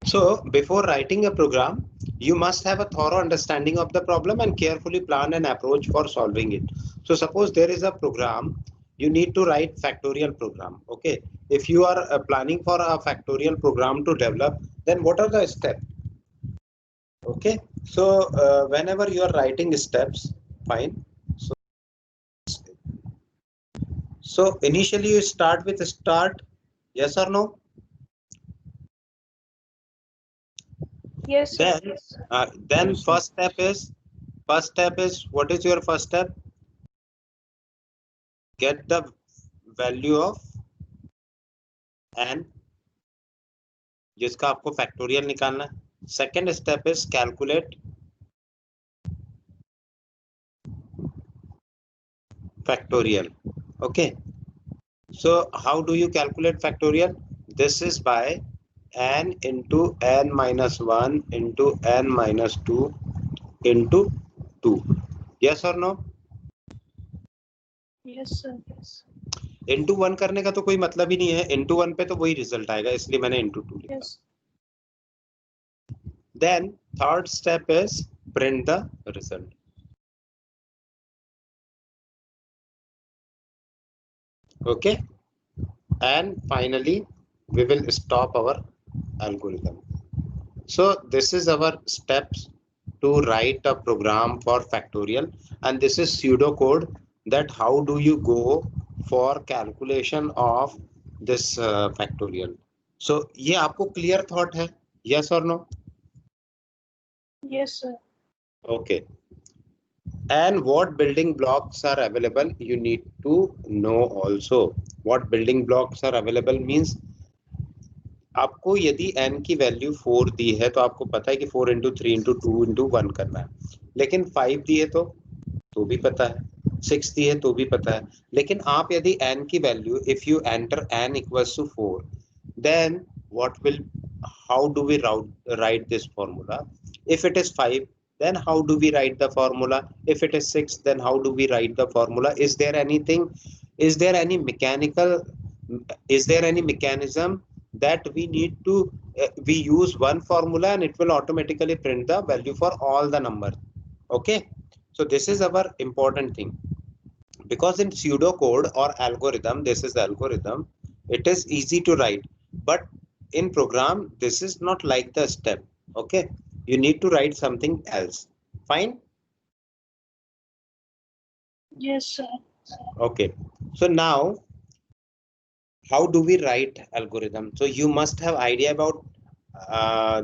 So before writing a program, you must have a thorough understanding of the problem and carefully plan an approach for solving it. So suppose there is a program, you need to write factorial program. Okay. If you are planning for a factorial program to develop, then what are the steps? Okay. So whenever you are writing steps, fine. So initially you start with start, yes or no? Yes, sir. Then first step is what is your first step? Get the value of n जिसका आपको factorial निकालना है. Second step is calculate factorial. Okay. So how do you calculate factorial? This is by n into n minus 1 into n minus 2 into 2. Yes or no? Yes, sir. Into 1 करने का तो कोई मतलब ही नहीं है. इंटू 1 पे तो वही रिजल्ट आएगा, इसलिए मैंने इंटू 2 लिखा. Yes. Then third step is print the result. Okay, and finally we will stop our algorithm. So this is our steps to write a program for factorial, and this is pseudocode that how do you go for calculation of this factorial. So ये आपको clear thought है, yes or no? Yes, sir. Okay. And what building blocks are available, you need to know also. What building blocks are available means आपको यदि n की value 4 दी है तो आपको पता है कि 4 into 3 into 2 into 1 करना है. लेकिन 5 दी है तो भी पता है, 6 दी है तो भी पता है. लेकिन आप यदि n की value if you enter n equals to 4, then what will, how do we write this formula? If it is 5, then how do we write the formula? If it is 6, then how do we write the formula? Is there anything, is there any mechanical, is there any mechanism that we need to we use one formula and it will automatically print the value for all the numbers? Okay, so this is our important thing, because in pseudocode or algorithm, this is the algorithm, it is easy to write, but in program this is not like the step. Okay, you need to write something else. Fine. Yes, sir. Okay, so now how do we write algorithm? So you must have idea about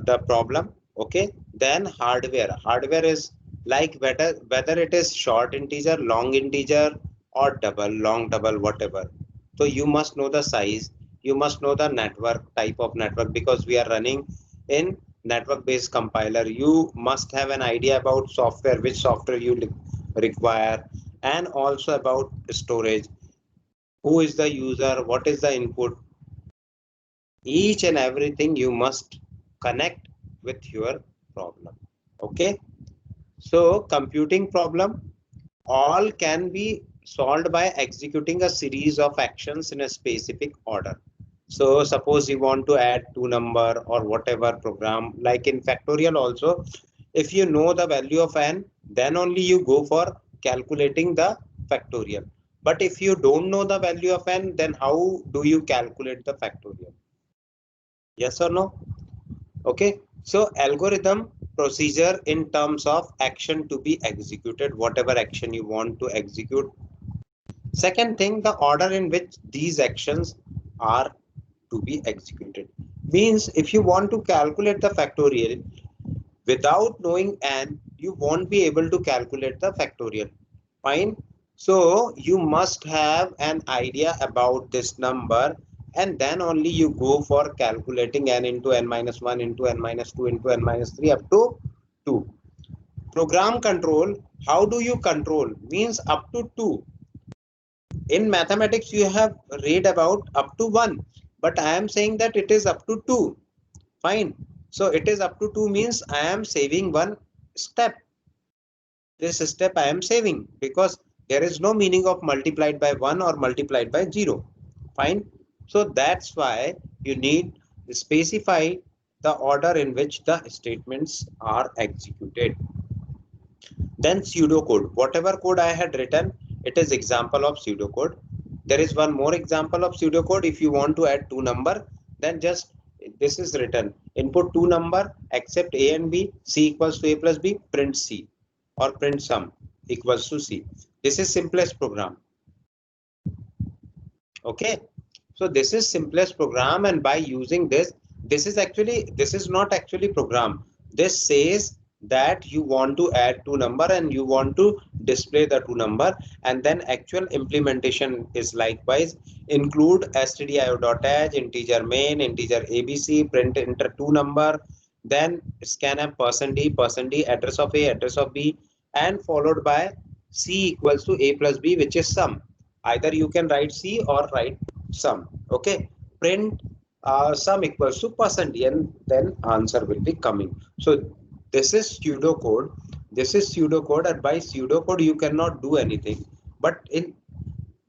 the problem. Okay, then hardware is like whether it is short integer, long integer, or double, long double, whatever. So you must know the size, you must know the network, type of network, because we are running in network based compiler. You must have an idea about software, which software you require, and also about storage, who is the user, what is the input. Each and everything you must connect with your problem. Okay, so computing problem all can be solved by executing a series of actions in a specific order. So suppose you want to add two number or whatever program, like in factorial also, if you know the value of n, then only you go for calculating the factorial. But if you don't know the value of n, then how do you calculate the factorial? Yes or no? Okay, so algorithm procedure in terms of action to be executed, whatever action you want to execute. Second thing, the order in which these actions are to be executed. Means if you want to calculate the factorial without knowing n, you won't be able to calculate the factorial. Fine. So you must have an idea about this number, and then only you go for calculating n into n minus 1 into n minus 2 into n minus 3 up to 2. Program control, how do you control? Means up to 2. In mathematics you have read about up to 1, but I am saying that it is up to 2. Fine. So it is up to 2 means I am saving one step. This step I am saving because there is no meaning of multiplied by 1 or multiplied by 0. Fine. So that's why you need to specify the order in which the statements are executed. Then pseudocode. Whatever code I had written, it is example of pseudocode. There is one more example of pseudocode. If you want to add two number, then just this is written. Input two number, accept A and B, C equals to A plus B, print C or print sum equals to C. This is simplest program. Okay. So this is simplest program, and by using this, this is not actually program. This says that you want to add two number and you want to display the two number, and then actual implementation is likewise include stdio.h, integer main, integer abc, print enter two number, then scanf %d, address of A, address of B, and followed by C equals to A plus B, which is sum. Either you can write C or write sum. Okay, print sum equals to %d, and then answer will be coming. So this is pseudocode. This is pseudocode, and by pseudocode you cannot do anything. But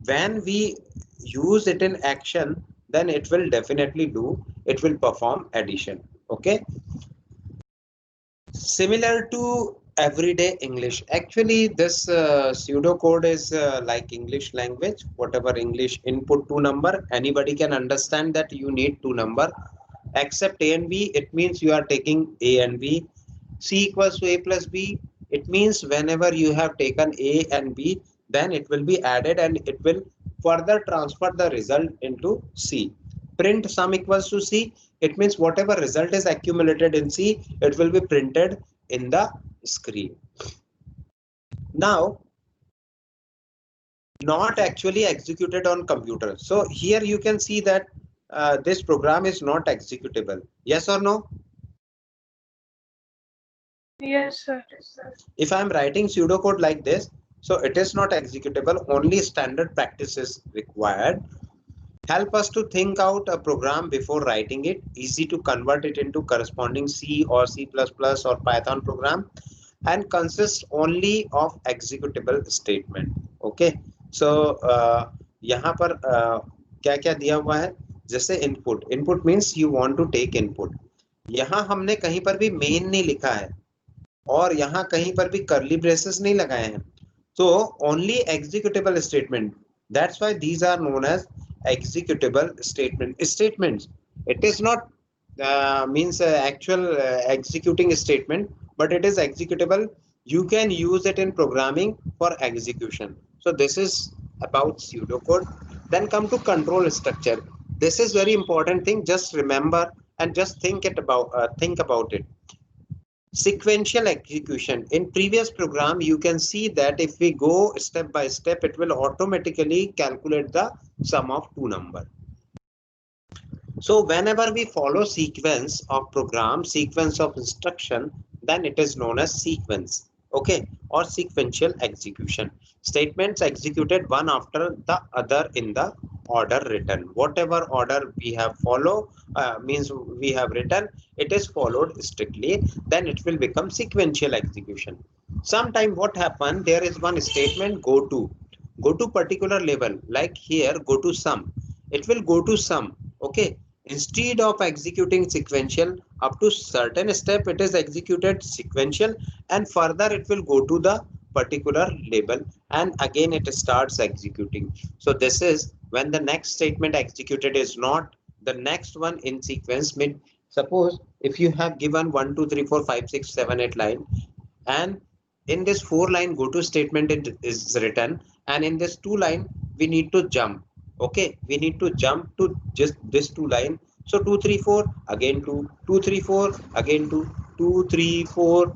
when we use it in action, then it will definitely do. It will perform addition. Okay. Similar to everyday English. Actually, this pseudocode is like English language. Whatever English input two number, anybody can understand that you need two number. Except A and B, it means you are taking A and B. C equals to A plus B, it means whenever you have taken A and B, then it will be added and it will further transfer the result into C. Print sum equals to C, it means whatever result is accumulated in C, it will be printed in the screen. Now, not actually executed on computer. So here you can see that this program is not executable. Yes or no? Yes, sir. If I am writing pseudocode like this, so it is not executable. Only standard practice is required. Help us to think out a program before writing it. Easy to convert it into corresponding C or C++ or Python program, and consists only of executable statement. Okay. So यहाँ पर क्या क्या दिया हुआ है? जैसे input. Input means you want to take input. यहाँ हमने कहीं पर भी main नहीं लिखा है, और यहाँ कहीं पर भी curly braces नहीं लगाए हैं. So only executable statement. That's why these are known as executable statements. It is not means actual executing statement, but it is executable. You can use it in programming for execution. So this is about pseudocode. Then come to control structure. This is very important thing. Just remember and just think about it. Sequential execution. In previous program, you can see that if we go step by step, it will automatically calculate the sum of two number. So whenever we follow sequence of program, sequence of instruction, then it is known as sequence. Okay, or sequential execution. Statements executed one after the other in the order written. Whatever order we have follow means we have written, it is followed strictly, then it will become sequential execution. Sometime what happen, there is one statement go to particular level, like here go to sum, it will go to sum. Okay, instead of executing sequential up to certain step, it is executed sequential, and further it will go to the particular label, and again it starts executing. So this is when the next statement executed is not the next one in sequence. Mean, suppose if you have given 1 2 3 4 5 6 7 8 line, and in this 4 line go to statement it is written, and in this 2 line we need to jump. Okay, we need to jump to just this 2 line. So 2 3 4 again 2 2 3 4 again 2 2 3 4,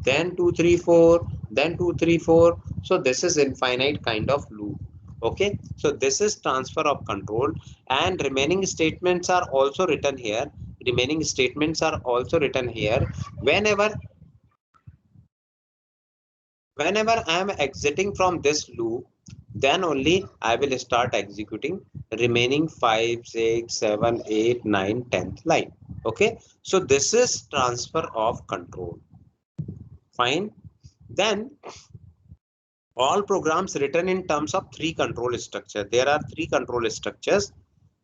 then 2 3 4, then 2 3 4. So this is infinite kind of loop. Okay, so this is transfer of control, and remaining statements are also written here. Remaining statements are also written here. Whenever I am exiting from this loop, then only I will start executing remaining 5 6 7 8 9 10th line. Okay, so this is transfer of control. Fine. Then all programs written in terms of 3 control structure. There are 3 control structures.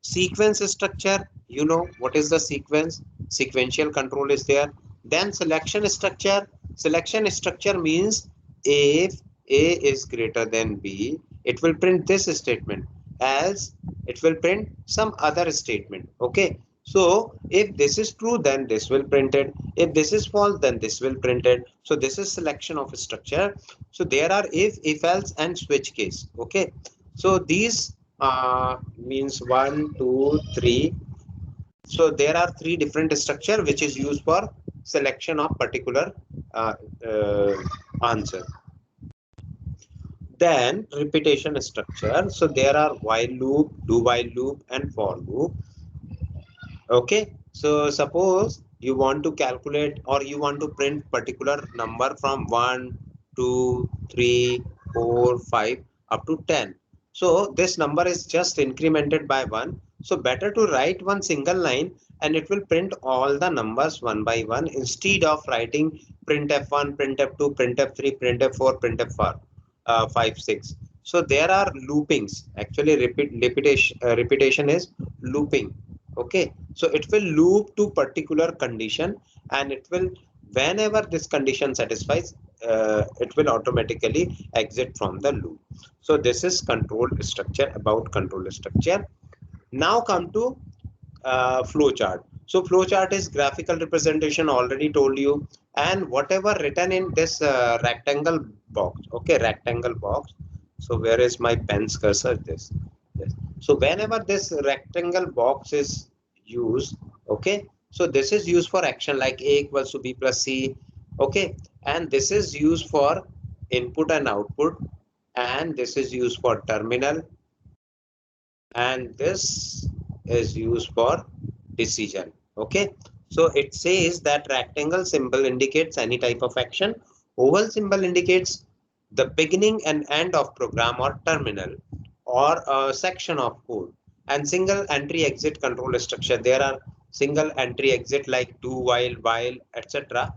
Sequence structure, you know what is the sequence? sequential control is there. Then selection structure. Selection structure means if A is greater than B, it will print this statement, as it will print some other statement. Okay, so if this is true, then this will print it. If this is false, then this will print it. So this is selection of structure. So there are if else and switch case. Okay, so these means 1, 2, 3. So there are three different structure which is used for selection of particular uh, uh, answer. Then repetition structure. So there are while loop, do while loop, and for loop. Okay. So suppose you want to calculate or you want to print particular number from 1, 2, 3, 4, 5 up to 10. So this number is just incremented by 1. So better to write one single line and it will print all the numbers one by one instead of writing printf1, printf2, printf3, printf4, printf4, 5, 6. So there are loopings. Actually, repetition is looping. Okay, so it will loop to particular condition, and it will, whenever this condition satisfies, it will automatically exit from the loop. So this is control structure, about control structure. Now come to flow chart. So flow chart is graphical representation, already told you, and whatever written in this rectangle box. Okay, rectangle box. So where is my pen's cursor? This. Yes. So whenever this rectangle box is used, okay, so this is used for action like A equals to B plus C. Okay, and this is used for input and output, and this is used for terminal, and this is used for decision. Okay, so it says that rectangle symbol indicates any type of action, oval symbol indicates the beginning and end of program or terminal or a section of code, and single entry exit control structure. There are single entry exit like do, while, etc.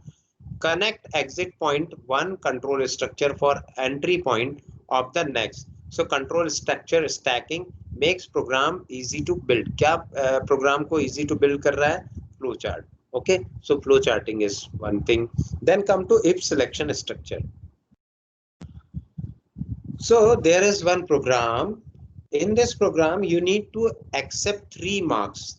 Connect exit point one control structure for entry point of the next. So control structure stacking makes program easy to build. क्या program को easy to build कर रहा है? Flow chart. Okay, so flow charting is one thing. Then come to if selection structure. So there is one program. In this program, you need to accept 3 marks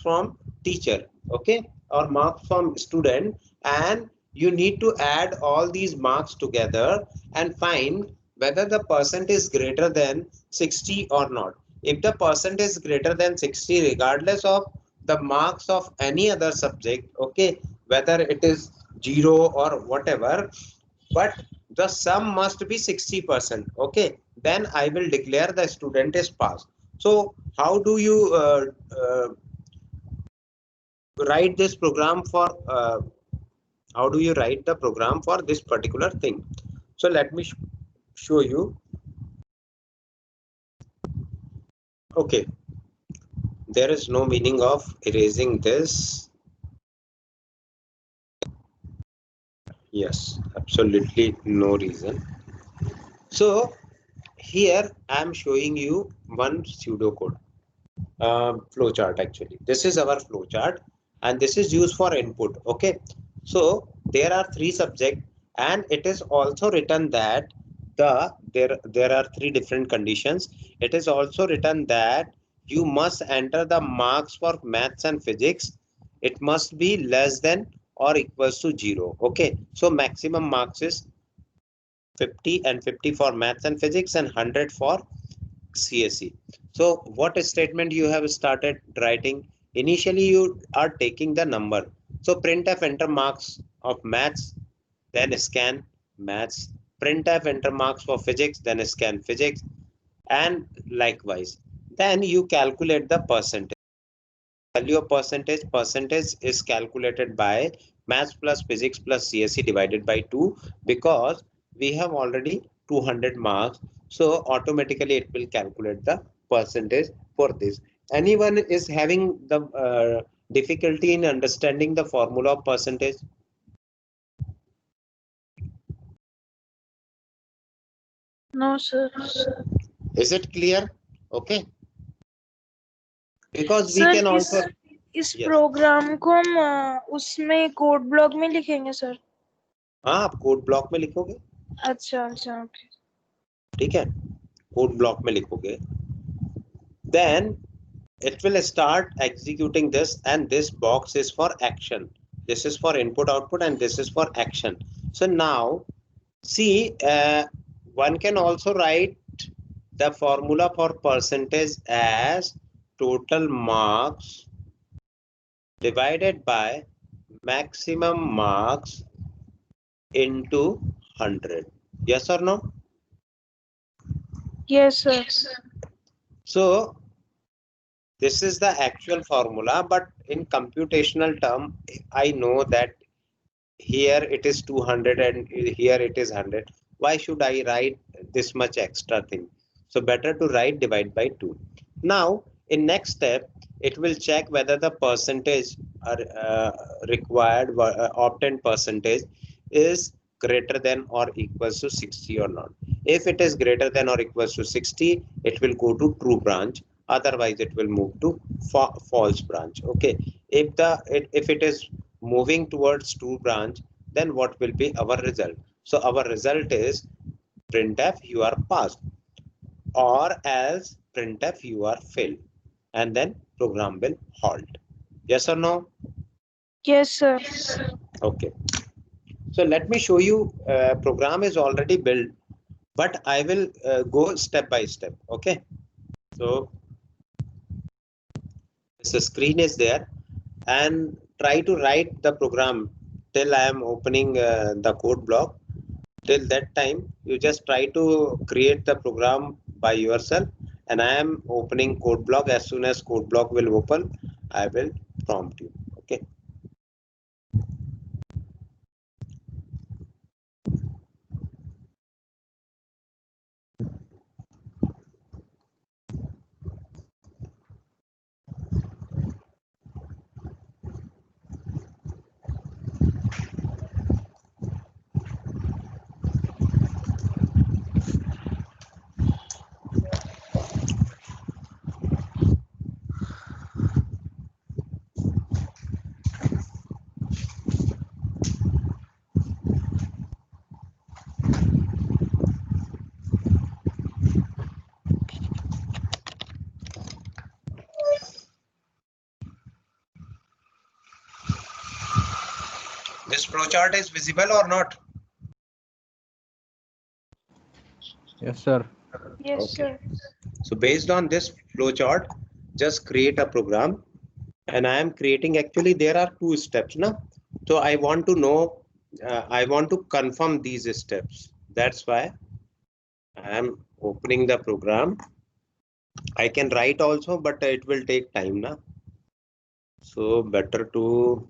from teacher, okay, or marks from student, and you need to add all these marks together and find whether the percent is greater than 60 or not. If the percent is greater than 60, regardless of the marks of any other subject, okay, whether it is 0 or whatever, but the sum must be 60%. Okay, then I will declare the student is passed. So how do you write this program for how do you write the program for this particular thing? So let me show you. Okay, there is no meaning of erasing this. Yes, absolutely no reason. So here I am showing you one pseudocode flowchart. Actually, this is our flowchart, and this is used for input. Okay, so there are 3 subjects, and it is also written that there are 3 different conditions. It is also written that you must enter the marks for maths and physics. It must be less than or equals to 0. Okay, so maximum marks is 50, and 50 for maths and physics, and 100 for CSE. So what statement you have started writing? Initially you are taking the number. So printf enter marks of maths, then scan maths. Printf enter marks for physics, then scan physics, and likewise. Then you calculate the percentage. Value of percentage is calculated by maths plus physics plus CSE divided by 2, because we have already 200 marks, so automatically it will calculate the percentage for this. Anyone is having the difficulty in understanding the formula of percentage? No, sir. Is it clear? Okay, because we Sir, can also इस Yes. Programme को हम उसमें code block में लिखेंगे sir? हाँ, आप code block में लिखोगे। अच्छा अच्छा, ओके। ठीक है, कोड ब्लॉक में लिखोगे, then it will start executing this, and this box is for action. This is for input output and this is for action. So now see, one can also write the formula for percentage as total marks divided by maximum marks into 100. Yes or no? Yes sir. So this is the actual formula, but in computational term, I know that here it is 200 and here it is 100. Why should I write this much extra thing? So better to write divide by 2. Now in next step, it will check whether the percentage required obtained percentage is greater than or equals to 60 or not. If it is greater than or equals to 60, it will go to true branch. Otherwise it will move to false branch. Okay, if it is moving towards true branch, then what will be our result? So our result is printf you are passed, or else printf you are failed, and then program will halt. Yes or no? Yes sir. Okay, so let me show you. Program is already built, but I will go step by step. Okay, so this screen is there, and try to write the program till I am opening the code block. Till that time, you just try to create the program by yourself, and I am opening code block. As soon as code block will open, I will prompt you. Okay. This flowchart is visible or not? Yes, sir. Yes Okay. sir. So based on this flowchart, just create a program, and I am creating. Actually, there are two steps, now. So I want to know. I want to confirm these steps. That's why I am opening the program. I can write also, but it will take time now. So better to,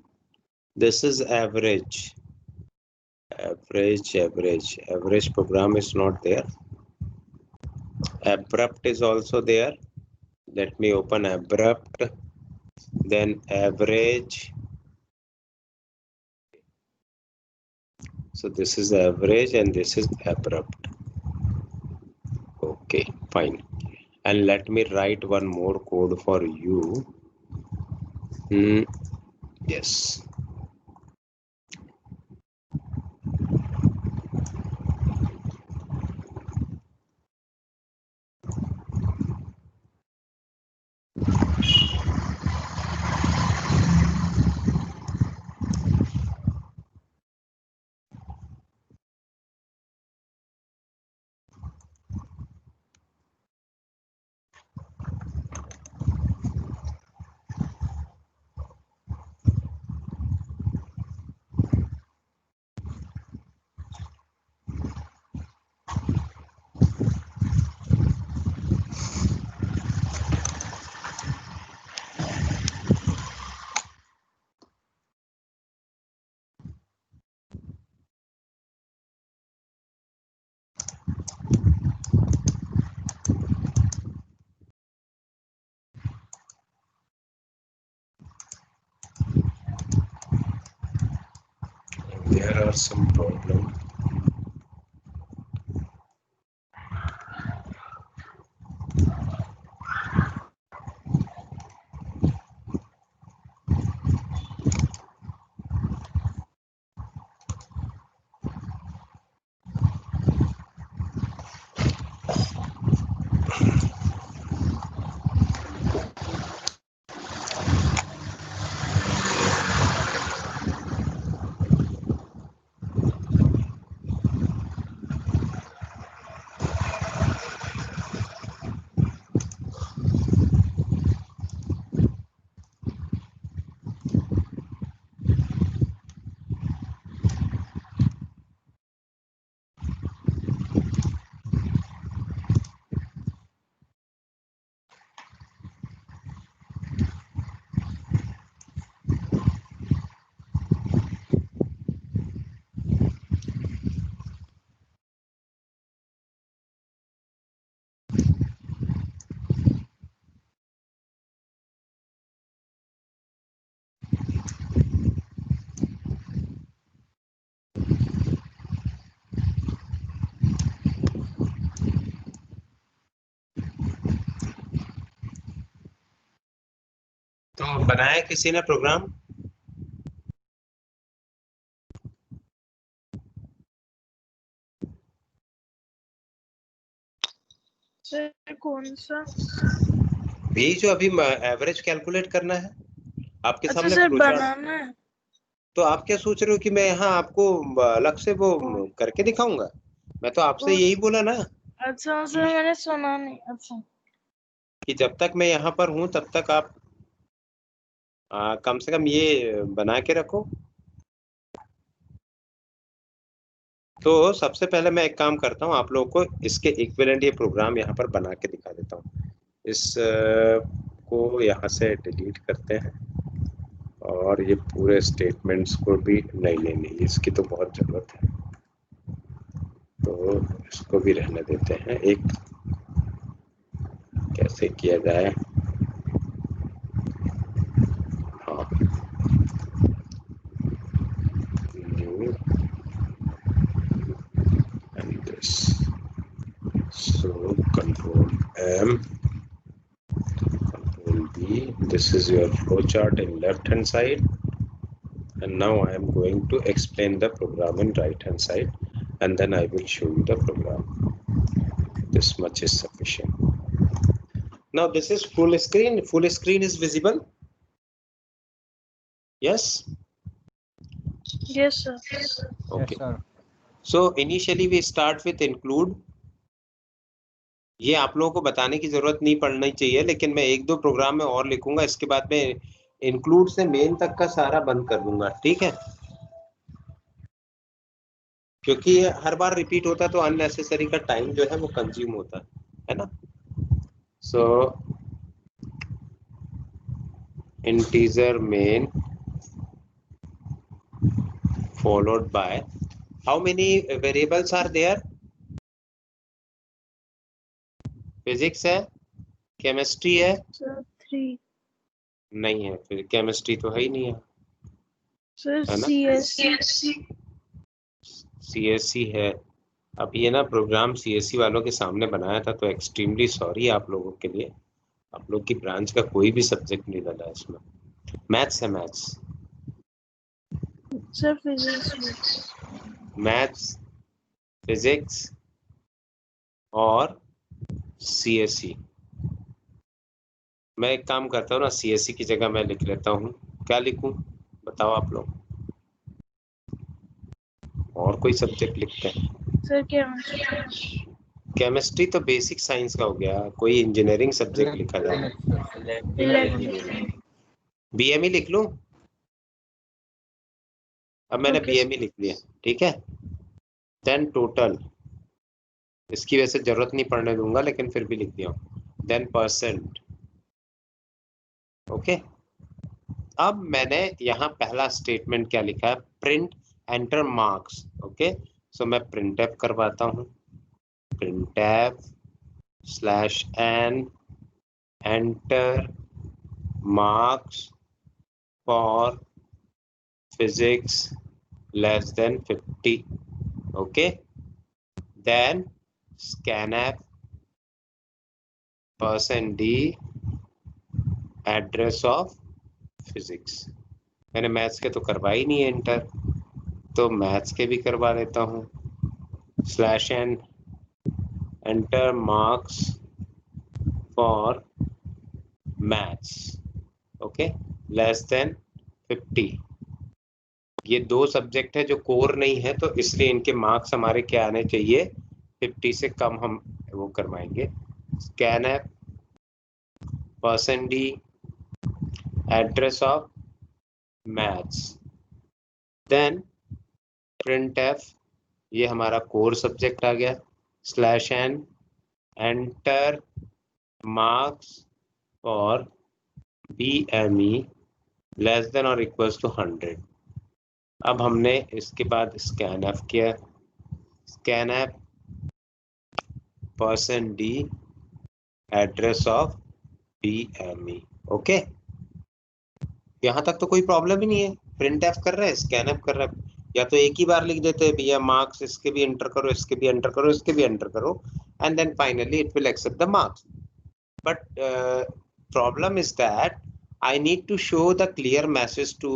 this is average. Average program is not there. Abrupt is also there. Let me open abrupt, then average. So this is average and this is abrupt. Okay, fine. And let me write one more code for you. Yes. There are some problems. बनाया किसी ने programme? Sir कौन सा? भी जो अभी average calculate करना है आपके अच्छा सामने सर फ्लोचार्ट। बनाना है। तो आप क्या सोच रहे हो कि मैं यहाँ आपको अलग से वो करके दिखाऊंगा? मैं तो आपसे यही बोला ना अच्छा सर मैंने सुना नहीं। अच्छा कि जब तक मैं यहाँ पर हूँ तब तक आप कम से कम ये बना के रखो। तो सबसे पहले मैं एक काम करता हूँ, आप लोगों को इसके इक्विवेलेंट ये प्रोग्राम यहाँ पर बना के दिखा देता हूँ। इस को यहाँ से डिलीट करते हैं और ये पूरे स्टेटमेंट्स को भी नहीं, इसकी तो बहुत जरूरत है, तो इसको भी रहने देते हैं। एक कैसे किया जाए? हाँ, new and this, so control M, control B, this is your flowchart in left hand side, and now I am going to explain the program in right hand side, and then I will show you the program. This much is sufficient. Now this is full screen. Full screen is visible? Yes? Yes sir. Okay. Yes, sir. So initially we start with include. ये आप लोगों को बताने की जरूरत नहीं पड़नी चाहिए, लेकिन मैं एक दो प्रोग्राम में और लिखूंगा, इसके बाद में इंक्लूड से मेन तक का सारा बंद कर दूंगा, ठीक है? क्योंकि ये हर बार रिपीट होता है तो अननेसेसरी का टाइम जो है वो कंज्यूम होता है ना? So integer main followed by how many variables are there? Physics है, केमिस्ट्री है? सर 3। नहीं है, फिर केमिस्ट्री तो है ही नहीं है, सर है ना? सीएससी है। अब ये ना प्रोग्राम सीएससी वालों के सामने बनाया था, तो एक्सट्रीमली सॉरी आप लोगों के लिए। आप लोग की ब्रांच का कोई भी सब्जेक्ट नहीं डाला इसमें। मैथ्स है, maths, sir physics. Maths, physics और सीएससी। मैं एक काम करता हूँ ना, सीएससी की जगह मैं लिख लेता हूँ, क्या लिखूं बताओ आप लोग? और कोई सब्जेक्ट लिखते हैं? Sir chemistry. केमिस्ट्री तो बेसिक साइंस का हो गया, कोई इंजीनियरिंग सब्जेक्ट लिखा जाए। बीएमई लिख लूं? अब मैंने बीएमई लिख लिया, ठीक है? देन टोटल, इसकी वैसे जरूरत नहीं पड़ने दूंगा, लेकिन फिर भी लिख दिया। Then percent, okay. अब मैंने यहाँ पहला स्टेटमेंट क्या लिखा है? Print enter marks, okay. So मैं प्रिंट एफ करवाता हूँ, print F slash N enter marks for physics less than 50, okay. Then scanf %d address of physics. मैंने मैथ्स के तो करवा ही नहीं है एंटर, तो मैथ्स के भी करवा देता हूँ, slash N enter marks for maths, okay, less than 50। ये दो सब्जेक्ट है जो कोर नहीं है, तो इसलिए इनके मार्क्स हमारे क्या आने चाहिए? 50 से कम हम वो करवाएंगे। Scanf %d address of maths, then printf, ये हमारा कोर सब्जेक्ट आ गया, slash N enter marks for BME less than और इक्वल्स टू 100। अब हमने इसके बाद स्कैनएफ किया, scanf %d address of BME, okay. यहाँ तक तो कोई प्रॉब्लम ही नहीं है। प्रिंट एफ कर रहे हैं, स्कैन एफ कर रहे हैं, या तो एक ही बार लिख देते हैं भैया मार्क्स, इसके भी एंटर करो, इसके भी एंटर करो, इसके भी एंटर करो, and then finally it will accept the marks. But problem is that I need to show the clear message to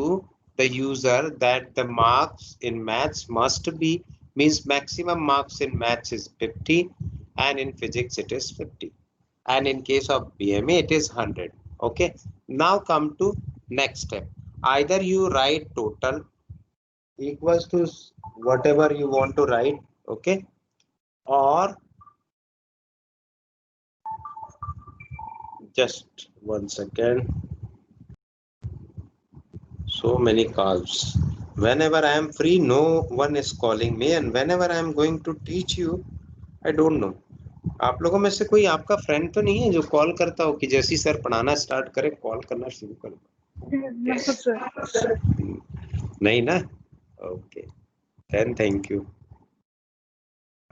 the user that the marks in maths must be, means maximum marks in maths is 50 and in physics it is 50. And in case of BME it is 100. Okay. Now come to next step. Either you write total equals to whatever you want to write, okay, or just 1 second. So many calls. Whenever I am free, no one is calling me, and whenever I am going to teach you, I don't know. आप लोगों में से कोई आपका friend तो नहीं है जो कॉल करता हो कि जैसे ही सर पढ़ाना स्टार्ट करे कॉल करना शुरू कर दो? नहीं ना? Okay, then thank you.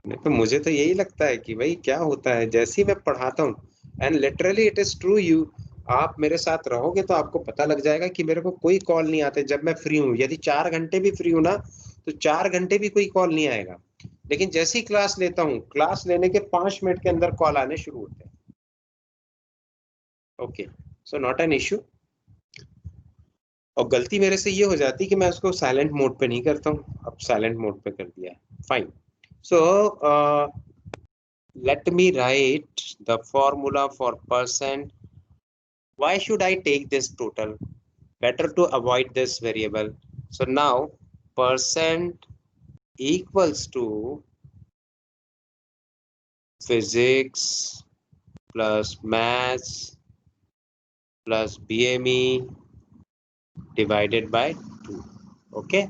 नहीं तो मुझे तो यही लगता है कि भाई क्या होता है जैसे ही मैं पढ़ाता हूँ, and literally it is true, you आप मेरे साथ रहोगे तो आपको पता लग जाएगा कि मेरे को कोई कॉल नहीं आते जब मैं फ्री हूँ। यदि 4 घंटे भी फ्री हूँ ना तो 4 घंटे भी कोई कॉल नहीं आएगा, लेकिन जैसे ही क्लास लेता हूँ क्लास लेने के 5 मिनट के अंदर कॉल आने शुरू होते हैं। Okay, so not an issue. और गलती मेरे से ये हो जाती कि मैं उसको साइलेंट मोड पे नहीं करता हूँ, अब साइलेंट मोड पे कर दिया। Fine. So let me write the formula for percent. Why should I take this total? Better to avoid this variable. So now percent equals to physics plus maths plus BME divided by 2. Okay.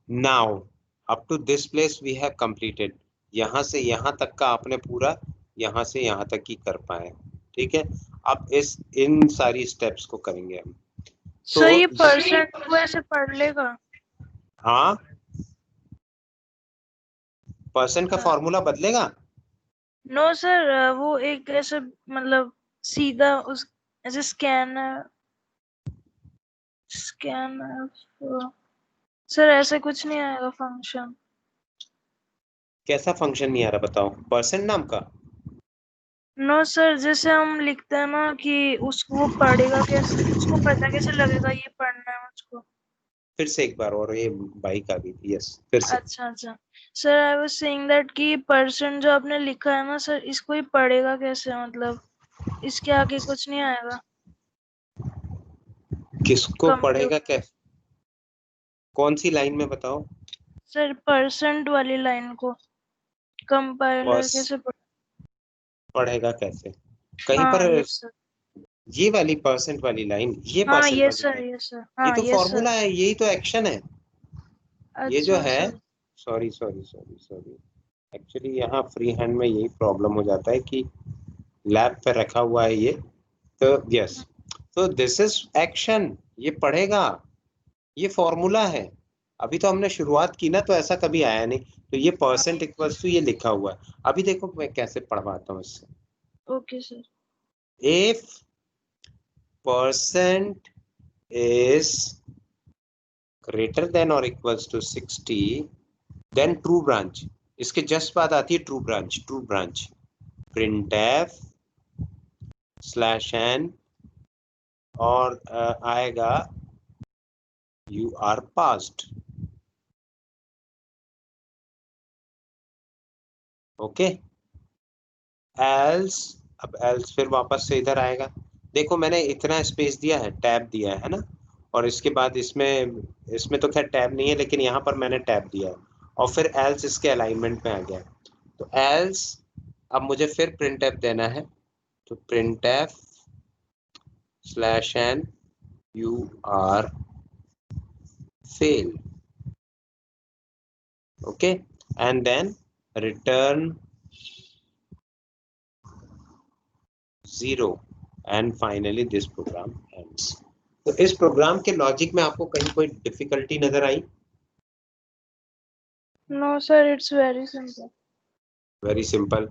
Now up to this place we have completed. यहाँ से यहाँ तक का आपने पूरा यहाँ से यहाँ तक ही कर पाए, ठीक है। अब इन सारी स्टेप्स को करेंगे हम। सर ये परसेंट को ऐसे पढ़ लेगा? हाँ, परसेंट का फॉर्मूला बदलेगा? नो सर, वो एक ऐसे मतलब सीधा उस ऐसे स्कैनर सर ऐसे कुछ नहीं आएगा फंक्शन। कैसा फंक्शन नहीं आ रहा बताओ? परसेंट नाम का? नो सर, जैसे हम लिखते हैं ना कि उसको वो पढ़ेगा कैसे, उसको पता कैसे लगेगा ये पढ़ना है मुझको? फिर से एक बार, और ये बाइक आ गई थी। यस, फिर से। अच्छा sir, I was saying that कि परसेंट जो आपने लिखा है ना सर, इसको ही पढ़ेगा कैसे, मतलब इसके आगे कुछ नहीं आएगा? किसको पढ़ेगा कैसे? कौन सी लाइन में बताओ? सर परसेंट वाली लाइन को कंपाइलर कैसे पढ़ेगा कैसे? कहीं पर ये वाली परसेंट वाली लाइन, ये परसेंट वाली लाइन, ये तो फॉर्मूला है, यही तो एक्शन है। ये जो है, सॉरी एक्चुअली यहाँ फ्री हैंड में यही प्रॉब्लम हो जाता है कि लैब पे रखा हुआ है ये, तो यस, तो दिस इज एक्शन, ये पढ़ेगा, ये फॉर्मूला है। अभी तो हमने शुरुआत की ना, तो ऐसा कभी आया नहीं। तो ये परसेंट इक्वल्स टू ये लिखा हुआ है। अभी देखो मैं कैसे पढ़वाता हूँ इससे। Okay sir. If percent is greater than और equals to 60, then true branch. इसके जस्ट बाद आती है ट्रू ब्रांच। printf /n और आएगा you are passed। Okay, else, अब else फिर वापस से इधर आएगा। देखो मैंने इतना स्पेस दिया है, टैब दिया है ना, और इसके बाद इसमें तो खैर टैब नहीं है, लेकिन यहाँ पर मैंने टैब दिया है, और फिर else इसके अलाइनमेंट में आ गया। तो else अब मुझे फिर printf देना है, तो printf /n you are fail। okay, and then return 0 and finally this program ends। तो इस प्रोग्राम के लॉजिक में आपको कहीं कोई डिफिकल्टी नजर आई? No sir, it's very simple.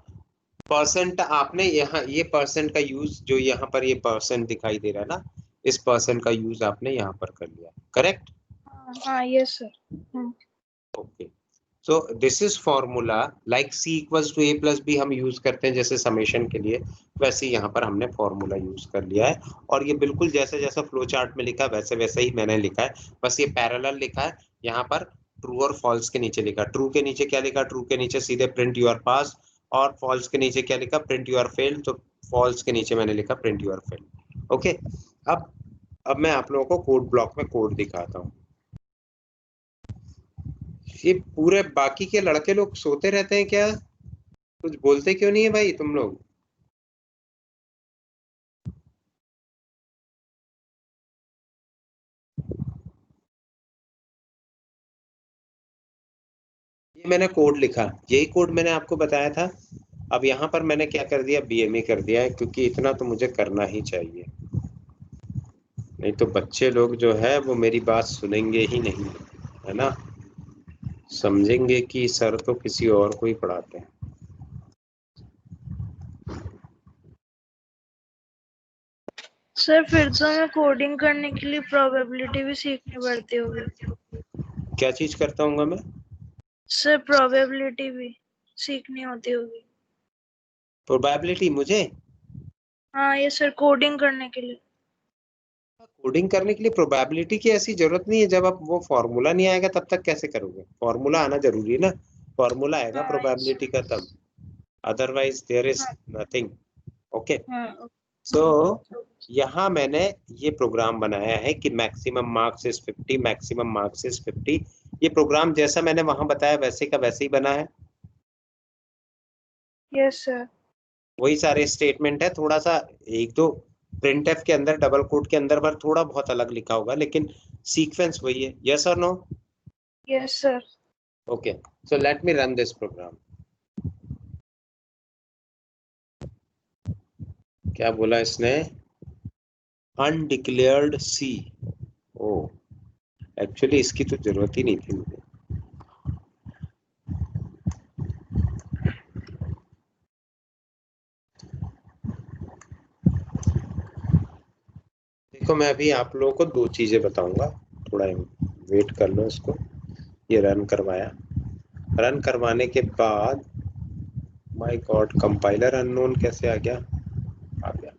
Percent आपने यहाँ ये परसेंट का यूज, जो यहाँ पर ये परसेंट दिखाई दे रहा है ना, इस परसेंट का यूज आपने यहाँ पर कर लिया, करेक्ट? हाँ yes sir. Okay, so this is formula like C equals to A plus B हम यूज करते हैं जैसे समेशन के लिए, वैसे यहाँ पर हमने फॉर्मूला यूज कर लिया है और ये बिल्कुल जैसे जैसा फ्लो चार्ट में लिखा है वैसे वैसे ही मैंने लिखा है, बस ये पैरेलल लिखा है। यहाँ पर ट्रू और फॉल्स के नीचे लिखा, ट्रू के नीचे क्या लिखा, ट्रू के नीचे सीधे प्रिंट यू आर पास, और फॉल्स के नीचे क्या लिखा, प्रिंट यू आर फेल्ड, तो फॉल्स के नीचे मैंने लिखा print you are failed. Okay, अब मैं आप लोगों को कोड ब्लॉक में कोड दिखाता हूँ। ये पूरे बाकी के लड़के लोग सोते रहते हैं क्या, कुछ बोलते क्यों नहीं है भाई तुम लोग? ये मैंने कोड लिखा, यही कोड मैंने आपको बताया था। अब यहाँ पर मैंने क्या कर दिया, BME कर दिया है, क्योंकि इतना तो मुझे करना ही चाहिए, नहीं तो बच्चे लोग जो है वो मेरी बात सुनेंगे ही नहीं, है ना, समझेंगे कि सर तो किसी और को ही पढ़ाते हैं। सर फिर तो हमें कोडिंग करने के लिए प्रोबेबिलिटी भी सीखनी पड़ती होगी। क्या चीज करता हूँ मैं? सर प्रोबेबिलिटी भी सीखनी होती होगी। प्रोबेबिलिटी मुझे? हाँ ये सर कोडिंग करने के लिए। कोडिंग करने के लिए प्रोबेबिलिटी की ऐसी जरूरत नहीं है, जब आप वो फॉर्मूला नहीं आएगा तब तक कैसे करोगे? फॉर्मूला आना जरूरी है ना, फॉर्मूला आएगा हाँ, प्रोबेबिलिटी का तब, otherwise there is nothing. Okay, हाँ, सो यहाँ मैंने ये प्रोग्राम बनाया है कि maximum marks is 50, maximum marks is 50। ये प्रोग्राम जैसा मैंने वहां बताया वैसे का वैसे ही बना है। Yes sir. वही सारे स्टेटमेंट है, थोड़ा सा एक दो प्रिंटफ के अंदर डबल कोट के अंदर पर थोड़ा बहुत अलग लिखा होगा, लेकिन सीक्वेंस वही है। यस और no? Yes sir. Okay, so let me run this program. क्या बोला इसने? Undeclared C। ओ, एक्चुअली इसकी तो जरूरत ही नहीं थी मुझे। देखो मैं अभी आप लोगों को दो चीजें बताऊंगा, थोड़ा वेट कर लो इसको। ये रन करवाया, रन करवाने के बाद माय गॉड कंपाइलर अननोन कैसे आ गया? आ गया,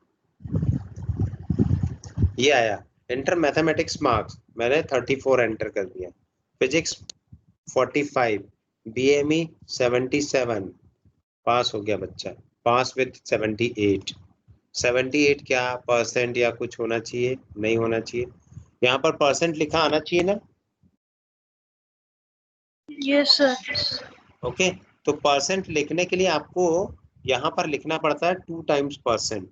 ये आया एंटर मैथमेटिक्स मार्क्स, मैंने 34 एंटर कर दिया, फिजिक्स 45, BME 77, पास हो गया बच्चा, पास विद 78। 78 क्या परसेंट या कुछ होना चाहिए? नहीं होना चाहिए, यहाँ पर परसेंट लिखा आना चाहिए ना। Yes sir. ओके, तो परसेंट लिखने के लिए आपको यहाँ पर लिखना पड़ता है 2 टाइम्स परसेंट।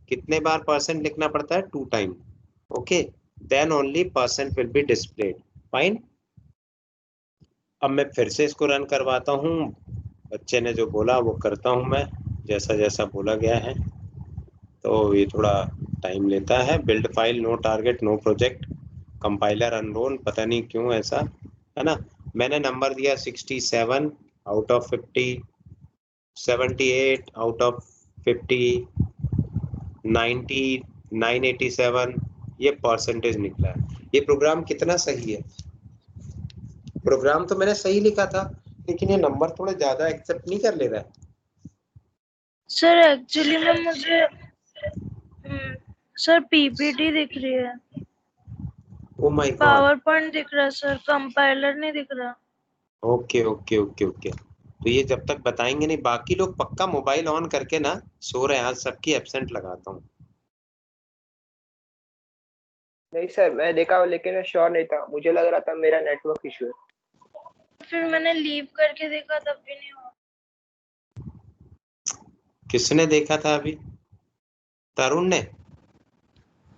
कितने बार परसेंट लिखना पड़ता है? 2 time. Okay, then only percent will be displayed. Fine, अब मैं फिर से इसको रन करवाता हूँ, बच्चे ने जो बोला वो करता हूँ मैं, जैसा जैसा बोला गया है। तो ये थोड़ा टाइम लेता है, build file, no target, no project, compiler unknown, पता नहीं क्यों ऐसा, है ना। मैंने नंबर दिया 67 आउट ऑफ 50, 78 आउट ऑफ 50, 90, 987, ये परसेंटेज निकला है। ये प्रोग्राम कितना सही है? प्रोग्राम तो मैंने सही लिखा था, लेकिन ये नंबर थोड़े ज्यादा एक्सेप्ट नहीं कर ले रहा है। सर एक्चुअली में मुझे सर PPT दिख रही है, oh my God, power point दिख रहा है सर, कंपाइलर नहीं दिख रहा। ओके ओके ओके ओके, तो ये जब तक बताएंगे नहीं, बाकी लोग पक्का मोबाइल ऑन करके ना सो रहे हैं, आज सबकी एब्सेंट लगाता हूँ। नहीं सर, मैं देखा लेकिन मैं श्योर नहीं था, मुझे लग रहा था मेरा नेटवर्क इशू है। फिर मैंने लीव करके देखा तब भी नहीं हुआ। किसने देखा था अभी? तरुण ने?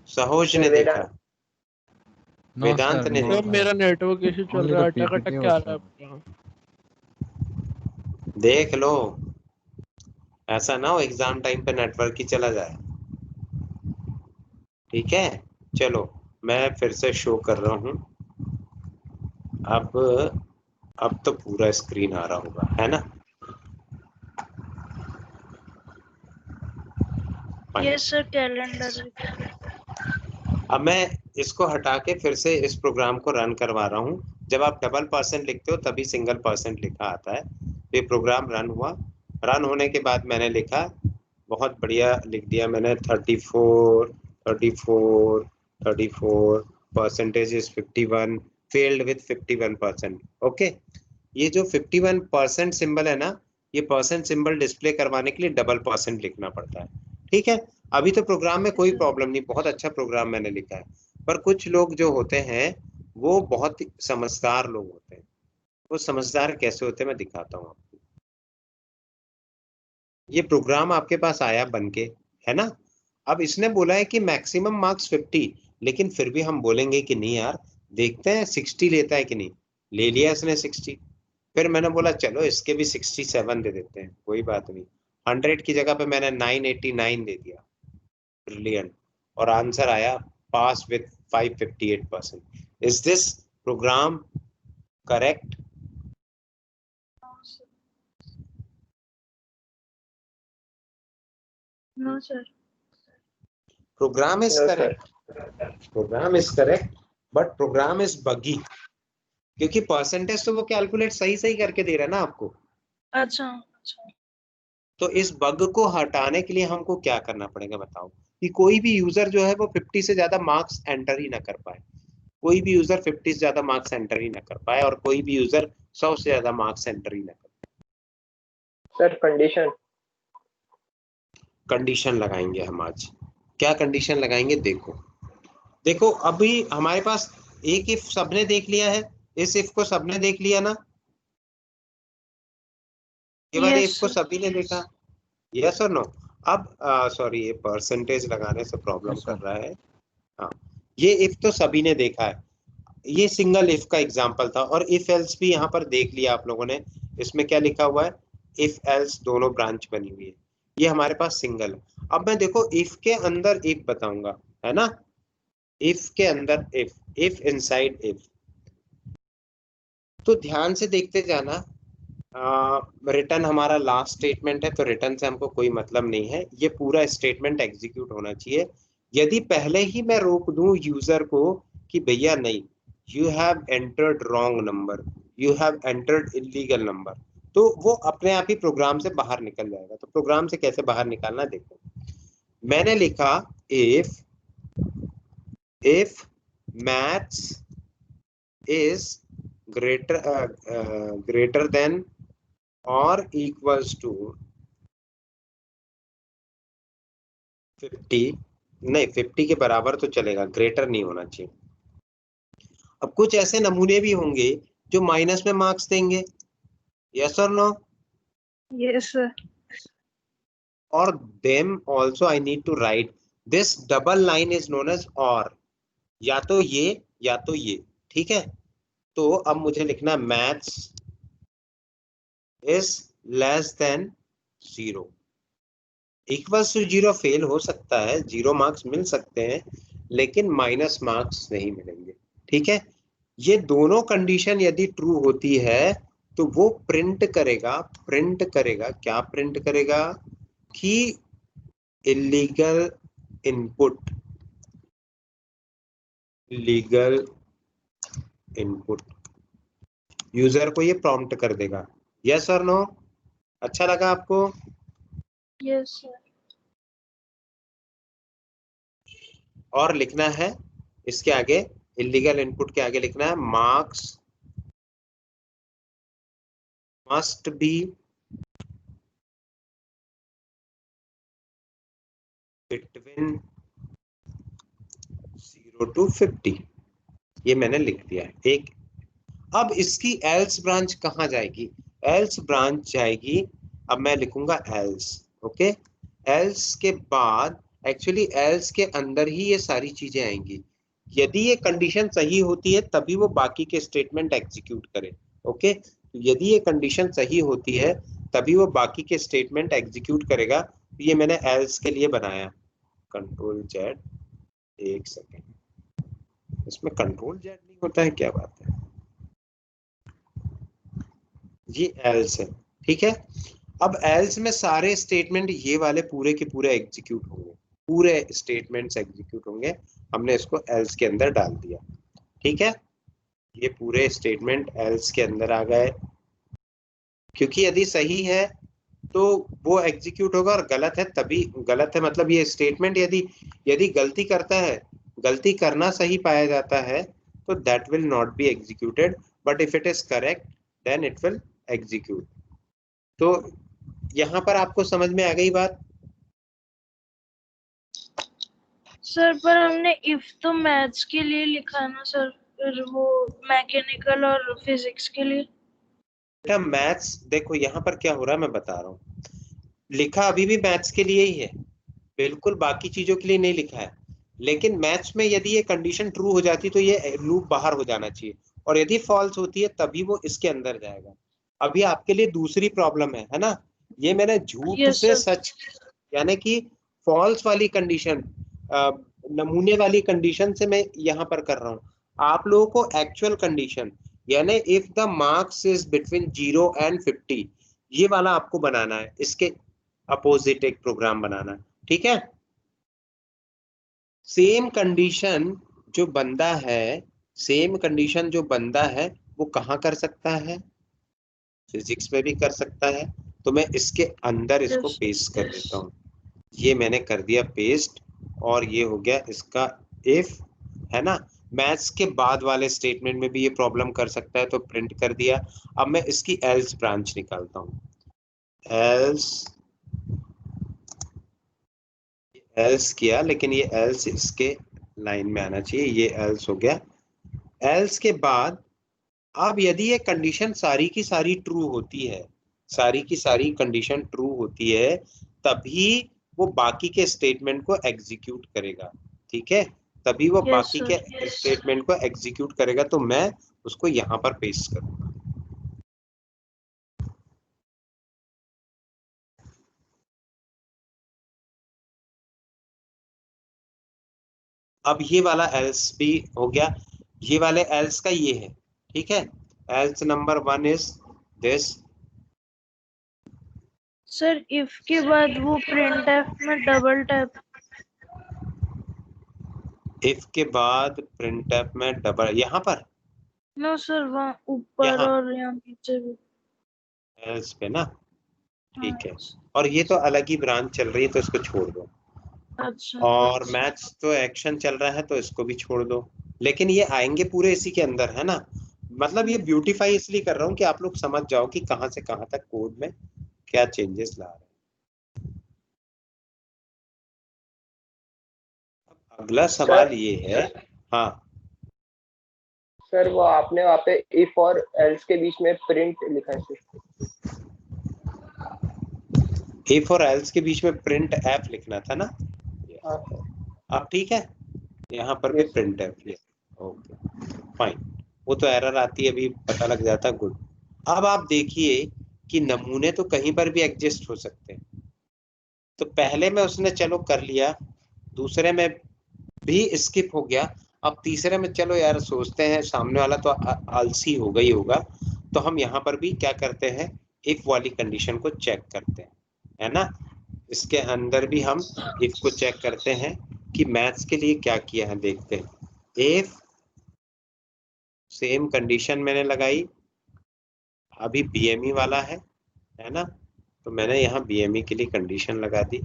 सहोज ने देखा? नो वेदांत सर, ने नो देखा? सर मेरा नेटवर्क इशू चल Only रहा the है, अटक PPT अटक के was आ रहा shown. है। देख लो, ऐसा ना हो एग्जाम टाइम पे नेटवर्क ही चला जाए। ठीक है, चलो मैं फिर से शो कर रहा हूँ। अब तो पूरा स्क्रीन आ रहा होगा, है ना? Yes sir, calendar. अब मैं इसको हटा के फिर से इस प्रोग्राम को रन करवा रहा हूँ। जब आप डबल परसेंट लिखते हो तभी सिंगल परसेंट लिखा आता है। तो ये प्रोग्राम रन हुआ, रन होने के बाद मैंने लिखा, बहुत बढ़िया लिख दिया मैंने, 34 percentage is 51, failed with 51%। Okay, ये जो 51% सिंबल है ना, ये परसेंट सिंबल डिस्प्ले करवाने के लिए डबल परसेंट लिखना पड़ता है। ठीक है, अभी तो प्रोग्राम में कोई प्रॉब्लम नहीं, बहुत अच्छा प्रोग्राम मैंने लिखा है। पर कुछ लोग जो होते हैं वो बहुत ही समझदार लोग होते हैं। वो समझदार कैसे होते हैं मैं दिखाता हूँ आपको। ये प्रोग्राम आपके पास आया बनके, है ना। अब इसने बोला है कि मैक्सिमम मार्क्स 50, लेकिन फिर भी हम बोलेंगे कि नहीं यार, देखते हैं 60 लेता है कि नहीं। ले लिया इसने 60। फिर मैंने बोला चलो इसके भी 67 दे देते हैं, कोई बात नहीं। 100 की जगह पे मैंने 989 दे दिया। ब्रिलियंट। और आंसर आया pass with 558%। Is this program correct? No sir. Program is No, sir. Correct, program is correct, but program is buggy, क्योंकि परसेंटेज तो वो कैलकुलेट सही सही करके दे रहा है ना आपको। अच्छा अच्छा। तो इस बग को हटाने के लिए हमको क्या करना पड़ेगा बताओ, कि कोई भी यूजर जो है वो 50 से ज्यादा मार्क्स एंटर ही ना कर पाए। कोई भी यूजर 50 से ज्यादा मार्क्स एंटर ही ना कर पाए, और कोई भी यूजर 100 से ज्यादा मार्क्स एंटर ही ना कर पाए। Sir condition. कंडीशन लगाएंगे हम आज। क्या कंडीशन लगाएंगे? देखो देखो, अभी हमारे पास एक इफ सबने देख लिया है, इस इफ को सबने देख लिया ना, ये वाले इफ को सभी ने देखा, यस और नो? अब सॉरी, ये परसेंटेज लगाने से प्रॉब्लम Yes, कर sir. रहा है। हाँ, ये इफ तो सभी ने देखा है, ये सिंगल इफ का एग्जांपल था। और इफ एल्स भी यहाँ पर देख लिया आप लोगों ने। इसमें क्या लिखा हुआ है? इफ एल्स दोनों ब्रांच बनी हुई है, ये हमारे पास सिंगल है। अब मैं देखो इफ के अंदर इफ बताऊंगा, है ना। इफ के अंदर इफ इनसाइड इफ। तो ध्यान से देखते जाना। रिटर्न हमारा लास्ट स्टेटमेंट है, तो रिटर्न से हमको कोई मतलब नहीं है, ये पूरा स्टेटमेंट एग्जीक्यूट होना चाहिए। यदि पहले ही मैं रोक दूं यूजर को कि भैया नहीं, you have entered wrong number, you have entered illegal number, तो वो अपने आप ही प्रोग्राम से बाहर निकल जाएगा। तो प्रोग्राम से कैसे बाहर निकालना देखो, मैंने लिखा if maths is greater than or equals to 50, नहीं 50 के बराबर तो चलेगा, ग्रेटर नहीं होना चाहिए। अब कुछ ऐसे नमूने भी होंगे जो माइनस में मार्क्स देंगे, यस और नो? Yes sir. और then also I need to write this double line is known as और, या तो ये या तो ये, ठीक है। तो अब मुझे लिखना maths is less than 0। Equals to 0 fail हो सकता है, 0 मार्क्स मिल सकते हैं, लेकिन माइनस मार्क्स नहीं मिलेंगे, ठीक है। ये दोनों कंडीशन यदि ट्रू होती है तो वो प्रिंट करेगा क्या प्रिंट करेगा? कि illegal input, legal input user को ये प्रॉम्प्ट कर देगा, यस और नो? अच्छा लगा आपको? Yes sir. और लिखना है इसके आगे, इलीगल इनपुट के आगे लिखना है marks must be between 0 to 50। ये मैंने लिख दिया है एक। अब इसकी एल्स ब्रांच कहाँ जाएगी? एल्स ब्रांच जाएगी, अब मैं लिखूंगा एल्स, ओके। एल्स के बाद एक्चुअली एल्स के अंदर ही ये सारी चीजें आएंगी। यदि ये कंडीशन सही होती है तभी वो बाकी के स्टेटमेंट एग्जीक्यूट करे, ओके। यदि ये कंडीशन सही होती है तभी वो बाकी के स्टेटमेंट एग्जीक्यूट करेगा। ये मैंने एल्स के लिए बनाया, कंट्रोल जेड, एक सेकेंड। इसमें कंट्रोल जेड नहीं होता है, क्या बात है? ये एल्स है, ठीक है। अब एल्स में सारे स्टेटमेंट ये वाले पूरे के पूरे एग्जीक्यूट होंगे, पूरे स्टेटमेंट्स एग्जीक्यूट होंगे। हमने इसको एल्स के अंदर डाल दिया। ठीक है, ये पूरे स्टेटमेंट एल्स के अंदर आ गए, क्योंकि यदि सही है तो वो एग्जीक्यूट होगा, और गलत है तभी, गलत है मतलब ये स्टेटमेंट यदि यदि गलती करता है, गलती करना सही पाया जाता है, तो that will not be executed, but if it is correct then it will execute. तो यहाँ पर आपको समझ में आ गई बात? सर पर हमने इफ तो मैथ्स के लिए लिखा है ना सर, फिर वो मैकेनिकल और फिजिक्स के लिए। बेटा मैथ्स देखो यहाँ पर क्या हो रहा है मैं बता रहा हूँ, लिखा अभी भी मैथ्स के लिए ही है, बिल्कुल बाकी चीजों के लिए नहीं लिखा है। लेकिन मैथ्स में यदि ये कंडीशन ट्रू हो जाती तो ये लूप बाहर हो जाना चाहिए, और यदि फॉल्स होती है तभी वो इसके अंदर जाएगा। अभी आपके लिए दूसरी प्रॉब्लम है ना, ये मैंने झूठ यस से सर। सच, यानी कि फॉल्स वाली कंडीशन, नमूने वाली कंडीशन से मैं यहाँ पर कर रहा हूँ। आप लोगों को एक्चुअल कंडीशन, यानी if the marks is between 0 and 50, ये वाला आपको बनाना है, इसके अपोजिट एक प्रोग्राम बनाना है। ठीक है, सेम कंडीशन जो बंदा है, सेम कंडीशन जो बंदा है वो कहाँ कर सकता है? फिजिक्स में भी कर सकता है। तो मैं इसके अंदर इसको यस पेस्ट कर देता हूँ, ये मैंने कर दिया पेस्ट, और ये हो गया इसका इफ, है ना। मैथ्स के बाद वाले स्टेटमेंट में भी ये प्रॉब्लम कर सकता है, तो प्रिंट कर दिया। अब मैं इसकी एल्स ब्रांच निकालता हूँ, एल्स एल्स किया, लेकिन ये एल्स इसके लाइन में आना चाहिए, ये एल्स हो गया। एल्स के बाद अब यदि ये कंडीशन सारी की सारी ट्रू होती है, सारी की सारी कंडीशन ट्रू होती है, तभी वो बाकी के स्टेटमेंट को एग्जीक्यूट करेगा। ठीक है, तभी वो यस बाकी सर। के स्टेटमेंट को एग्जीक्यूट करेगा। तो मैं उसको यहाँ पर पेस्ट करूंगा। अब ये वाला एल्स भी हो गया, ये वाले एल्स का ये है। ठीक है, else number 1 is this. Sir if के बाद वो प्रिंट एफ में डबल टैप। इफ के बाद प्रिंटफ में डबल, यहाँ पर नो सर, वहाँ ऊपर यहाँ और यहाँ नीचे भी। एल्स पे ना, हाँ। ठीक है। और ये तो अलग ही ब्रांच चल रही है, तो इसको छोड़ दो। अच्छा। और मैथ्स तो एक्शन चल रहा है, तो इसको भी छोड़ दो। लेकिन ये आएंगे पूरे इसी के अंदर, है ना। मतलब ये ब्यूटीफाई इसलिए कर रहा हूँ कि आप लोग समझ जाओ कि कहाँ से कहाँ तक कोड में क्या चेंजेस ला रहे हैं। अगला सवाल सर ये है, हाँ सर वो आपने वहाँ पे इफ और एल्स के बीच में प्रिंट लिखा है सर। इफ और एल्स के बीच में प्रिंट एफ लिखना था ना। हाँ सर। अब ठीक है, यहाँ पर भी yes sir. Print F, okay fine. वो तो एरर आती है, अभी पता लग जाता, गुड। अब आप देखिए कि नमूने तो कहीं पर भी एग्जिस्ट हो सकते हैं। तो पहले में उसने चलो कर लिया, दूसरे में भी स्किप हो गया, अब तीसरे में चलो यार सोचते हैं सामने वाला तो आलसी होगा ही होगा, तो हम यहाँ पर भी क्या करते हैं, इफ वाली कंडीशन को चेक करते हैं, है ना। इसके अंदर भी हम इफ को चेक करते हैं कि मैथ्स के लिए क्या किया है, देखते हैं। इफ सेम कंडीशन मैंने लगाई, अभी बीएमई वाला है ना, तो मैंने यहाँ बीएमई के लिए कंडीशन लगा दी,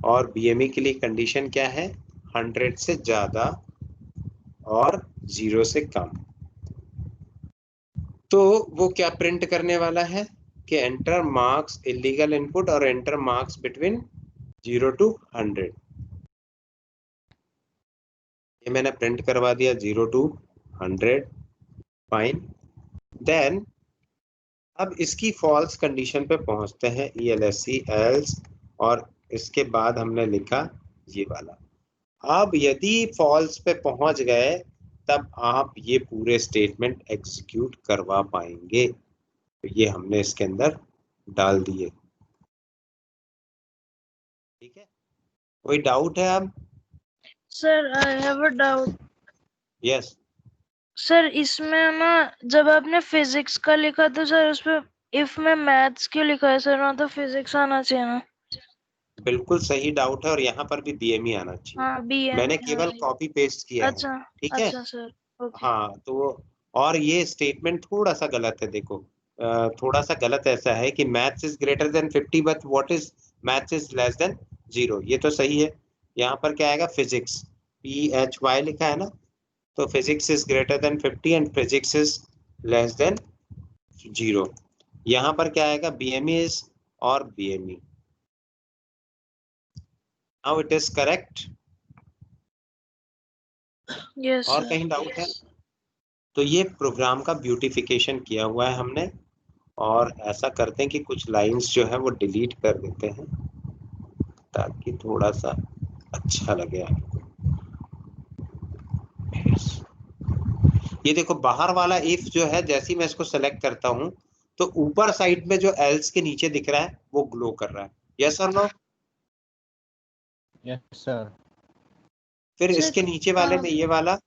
और बीएमई के लिए कंडीशन क्या है, 100 से ज्यादा और 0 से कम। तो वो क्या प्रिंट करने वाला है कि एंटर मार्क्स इलीगल इनपुट और एंटर मार्क्स बिटवीन 0 to 100। ये मैंने प्रिंट करवा दिया 0 to 100, फाइन। देन अब इसकी फॉल्स कंडीशन पे पहुंचते हैं, ELSC एल्स, और इसके बाद हमने लिखा ये वाला। अब यदि फॉल्स पे पहुंच गए तब आप ये पूरे स्टेटमेंट एग्जीक्यूट करवा पाएंगे। तो ये हमने इसके अंदर डाल दिए। ठीक है, कोई डाउट है अब? Sir I have a doubt. Yes, sir इसमें ना जब आपने फिजिक्स का लिखा तो सर उसपे इफ में मैथ्स क्यों लिखा है सर, ना तो फिजिक्स आना चाहिए ना। बिल्कुल सही डाउट है और यहाँ पर भी BME आना चाहिए। हाँ BME, मैंने हाँ, केवल कॉपी पेस्ट किया है, अच्छा ठीक है। अच्छा सर, ओके। हाँ तो और ये स्टेटमेंट थोड़ा सा गलत है, देखो थोड़ा सा गलत ऐसा है कि maths is greater then 50 but what is maths is less than 0, ये तो सही है। यहाँ पर क्या आएगा, फिजिक्स, PHY लिखा है ना, तो physics is greater then 50 and physics is less than 0। यहाँ पर क्या आएगा, BME इज और BME। Now it is correct. Yes और सर। कहीं डाउट है? तो ये प्रोग्राम का ब्यूटिफिकेशन किया हुआ है हमने, और ऐसा करते हैं कि कुछ लाइंस जो है वो डिलीट कर देते हैं ताकि थोड़ा सा अच्छा लगे आपको। ये देखो बाहर वाला इफ जो है, जैसे ही मैं इसको सेलेक्ट करता हूं तो ऊपर साइड में जो एल्स के नीचे दिख रहा है वो ग्लो कर रहा है, यस और नो? Yes sir. फिर सर, इसके नीचे वाले में ये वाला,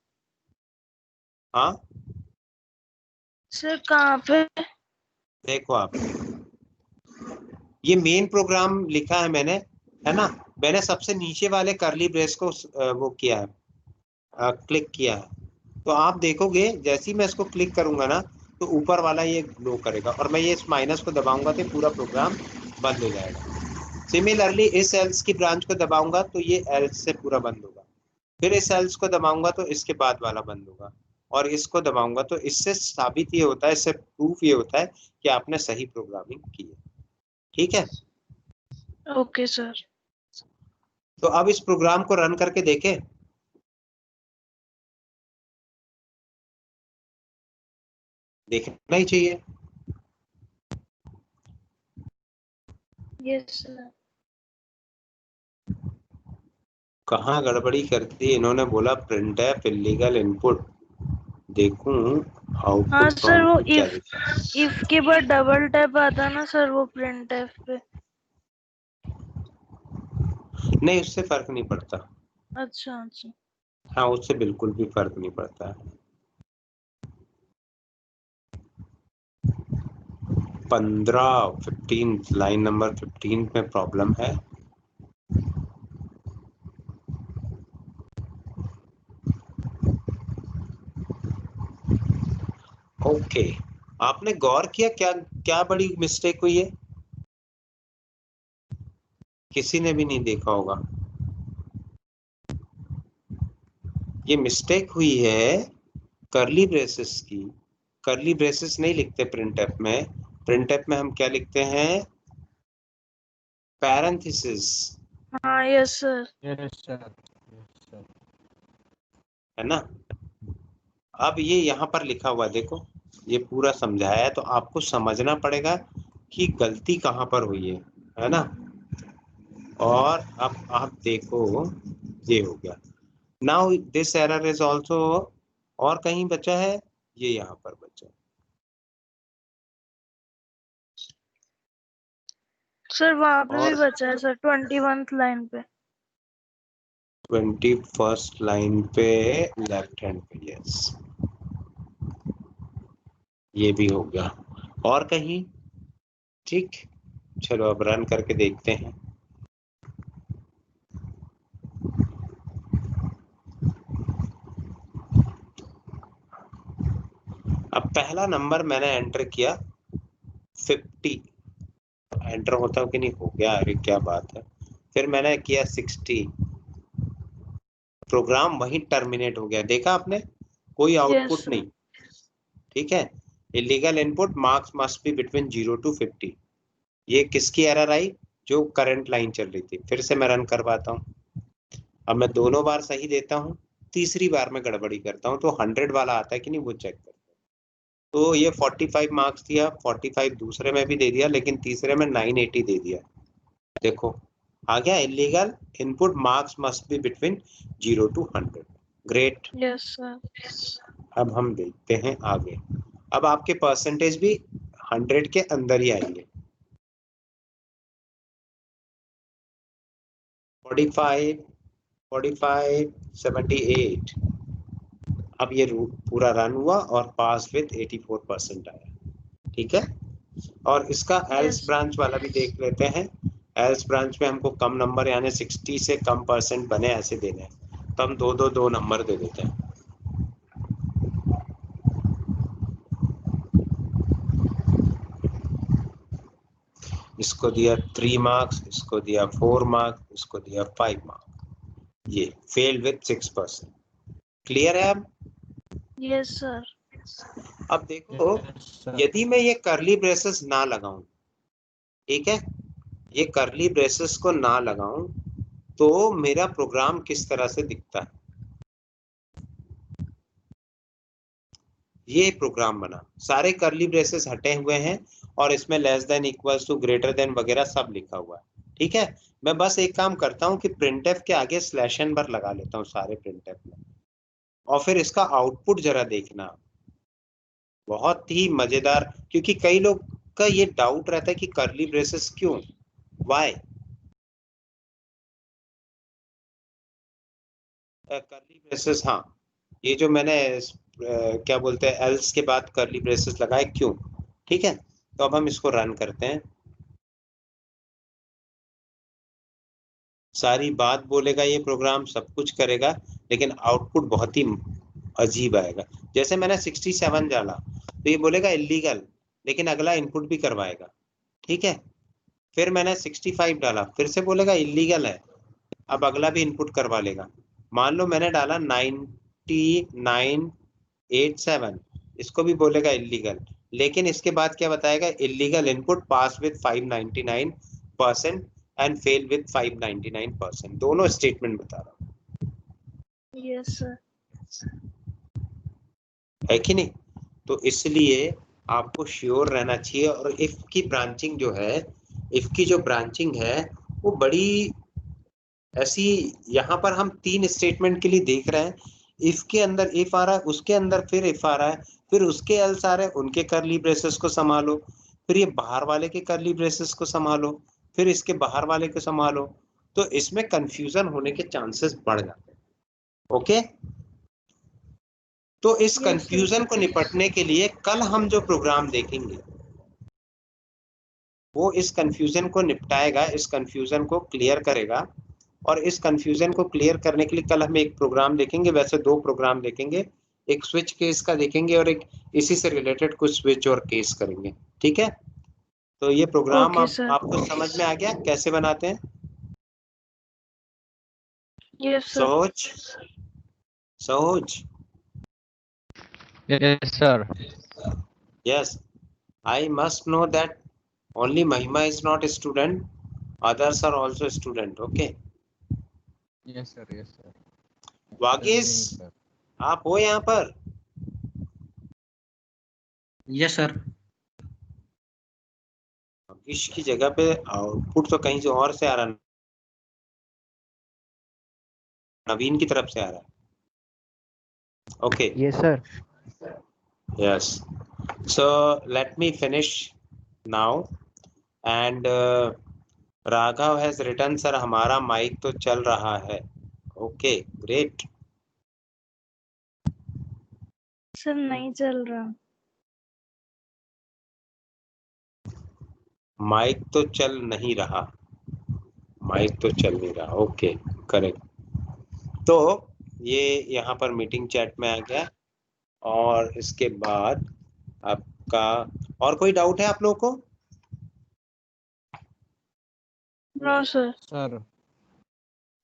हाँ सर कहाँ पे? देखो आप, ये मेन प्रोग्राम लिखा है मैंने, है ना। मैंने सबसे नीचे वाले करली ब्रेस को वो किया है, क्लिक किया है। तो आप देखोगे जैसे ही मैं इसको क्लिक करूंगा ना तो ऊपर वाला ये ग्लो करेगा, और मैं ये इस माइनस को दबाऊंगा तो पूरा प्रोग्राम बंद हो जाएगा। सिमिलरली इस एल्स की ब्रांच को दबाऊंगा तो ये एल्स से पूरा बंद होगा, फिर इस एल्स को दबाऊंगा तो इसके बाद वाला बंद होगा, और इसको दबाऊंगा तो इससे साबित ये होता है, इससे प्रूफ ये होता है कि आपने सही प्रोग्रामिंग की है, ठीक है। Okay sir. तो अब इस प्रोग्राम को रन करके देखें। देखना ही चाहिए। Yes sir. कहाँ गड़बड़ी करती है, इन्होंने बोला प्रिंट एफ इलीगल इनपुट, देखूं हाँ आउटपुट सर, वो प्रॉम्प्ट पे क्या लिखा है। इफ के बाद डबल टैप आता ना सर, वो प्रिंट एफ पे। नहीं, उससे फर्क नहीं पड़ता। अच्छा अच्छा। हाँ, उससे बिल्कुल भी फर्क नहीं पड़ता है। 15 लाइन नंबर 15 में प्रॉब्लम है। ओके, आपने गौर किया क्या क्या बड़ी मिस्टेक हुई है? किसी ने भी नहीं देखा होगा। ये मिस्टेक हुई है करली ब्रेसेस की। करली ब्रेसेस नहीं लिखते प्रिंटफ में, प्रिंटफ में हम क्या लिखते हैं, पैरेंथेसिस, हाँ yes sir. Yes sir. Yes sir. है ना। अब ये यहाँ पर लिखा हुआ देखो, ये पूरा समझाया है, तो आपको समझना पड़ेगा कि गलती कहाँ पर हुई है ना। और अब आप देखो, ये हो गया। Now this error is also, और कहीं बचा है, ये यहाँ पर बचा है। सर वहाँ पे भी और बचा है सर, 21th लाइन पे। 21st लाइन पे लेफ्ट हैंड पे, यस, ये भी हो गया। और कहीं? ठीक, चलो अब रन करके देखते हैं। अब पहला नंबर मैंने एंटर किया 50, एंटर होता हो कि नहीं, हो गया, अरे क्या बात है। फिर मैंने किया 60, प्रोग्राम वहीं टर्मिनेट हो गया, देखा आपने, कोई यस आउटपुट सर। नहीं, ठीक है। Illegal input marks must be between 0 to 50। ये किसकी एरर आई, जो करंट लाइन चल रही थी। फिर से मैं रन करवाता हूँ। अब मैं दोनों बार सही देता हूँ, तीसरी बार में गड़बड़ी करता हूँ तो 100 वाला आता है कि नहीं वो चेक करता हूँ। तो ये 45 मार्क्स दिया, 45 दूसरे में भी दे दिया, लेकिन तीसरे में 980 दे दिया। देखो आ गया, illegal input marks must be between 0 to 100। Great. Yes sir. अब हम देखते हैं आगे। अब आपके परसेंटेज भी 100 के अंदर ही आएंगे। 45, 45, 78। अब ये पूरा रन हुआ और पास विद 84% आया, ठीक है। और इसका एल्स यस। ब्रांच वाला भी देख लेते हैं। एल्स ब्रांच में हमको कम नंबर यानी 60 से कम % बने ऐसे देने हैं, तो हम दो नंबर दे देते हैं। इसको दिया 3 मार्क्स, इसको दिया 4 मार्क्स, इसको दिया 5 मार्क्स। ये फेल विथ 6%। क्लियर है अब? Yes sir. अब देखो, यदि मैं ये कर्ली ब्रेसेस ना लगाऊं, ठीक है, ये कर्ली ब्रेसेस को ना लगाऊं, तो मेरा प्रोग्राम किस तरह से दिखता है। ये प्रोग्राम बना, सारे कर्ली ब्रेसेस हटे हुए हैं और इसमें less than, equals to, greater than वगैरह सब लिखा हुआ है। ठीक है, मैं बस एक काम करता हूँ कि प्रिंटफ के आगे /n लगा लेता हूँ सारे प्रिंटफ में, और फिर इसका आउटपुट जरा देखना, बहुत ही मजेदार। क्योंकि कई लोग का ये डाउट रहता है कि कर्ली ब्रेसेस क्यों, वाई। कर्ली ब्रेसेस, हाँ, ये जो मैंने क्या बोलते हैं एल्स के बाद कर्ली ब्रेसेस लगाए क्यों। ठीक है, तो अब हम इसको रन करते हैं। सारी बात बोलेगा ये प्रोग्राम, सब कुछ करेगा, लेकिन आउटपुट बहुत ही अजीब आएगा। जैसे मैंने 67 डाला तो ये बोलेगा इलीगल, लेकिन अगला इनपुट भी करवाएगा। ठीक है, फिर मैंने 65 डाला, फिर से बोलेगा इलीगल है, अब अगला भी इनपुट करवा लेगा। मान लो मैंने डाला 9987, इसको भी बोलेगा इलीगल, लेकिन इसके बाद क्या बताएगा, illegal input, pass with 599% and fail with 599%। दोनों स्टेटमेंट बता रहा हूँ। Yes sir. है कि नहीं? तो इसलिए आपको श्योर रहना चाहिए। और इफ की ब्रांचिंग जो है, इफ की जो ब्रांचिंग है वो बड़ी ऐसी, यहाँ पर हम 3 स्टेटमेंट के लिए देख रहे हैं। इफ के अंदर इफ आ रहा है, उसके अंदर फिर इफ आ रहा है, फिर उसके एल्स आ रहे हैं, उनके कर्ली ब्रेसेस को संभालो, फिर ये बाहर वाले के कर्ली ब्रेसेस को संभालो, फिर इसके बाहर वाले को संभालो। तो इसमें कंफ्यूजन होने के चांसेस बढ़ जाते हैं। ओके, तो इस कंफ्यूजन को निपटने के लिए कल हम जो प्रोग्राम देखेंगे वो इस कंफ्यूजन को निपटाएगा, इस कंफ्यूजन को क्लियर करेगा। और इस कंफ्यूजन को क्लियर करने के लिए कल हम एक प्रोग्राम देखेंगे, वैसे 2 प्रोग्राम देखेंगे, एक स्विच केस का देखेंगे और एक इसी से रिलेटेड कुछ स्विच और केस करेंगे। ठीक है, तो ये प्रोग्राम Okay, आपको समझ में आ गया कैसे बनाते हैं? Yes sir. सहज Yes, sir. yes, I must know that only Mahima is not a student, others are also a student. Okay, Yes, sir. Yes, sir. Vagish, Sir. आप हो यहाँ पर? Yes sir. वागीश की जगह पे आउटपुट तो कहीं से और से आ रहा है, नवीन की तरफ से आ रहा है। Okay. Yes, sir. Yes. So let me finish now. And Raghav has written, sir, हमारा माइक तो चल रहा है। Okay, great. सर नहीं चल रहा। माइक तो चल नहीं रहा, माइक तो चल नहीं रहा। Okay, correct. तो ये यहाँ पर मीटिंग चैट में आ गया। और इसके बाद आपका और कोई डाउट है आप लोगों को? No sir. Sir.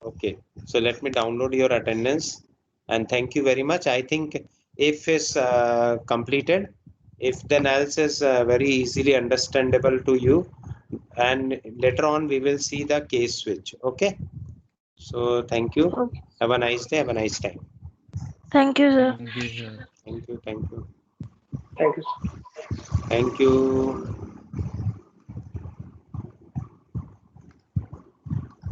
Okay, so let me download your attendance and thank you very much. I think if is completed, if then else is very easily understandable to you, and later on we will see the case switch. Okay, so thank you. Okay. Have a nice day. Have a nice time. Thank you sir. Thank you, sir. Thank you. Thank you. Thank you. Thank you.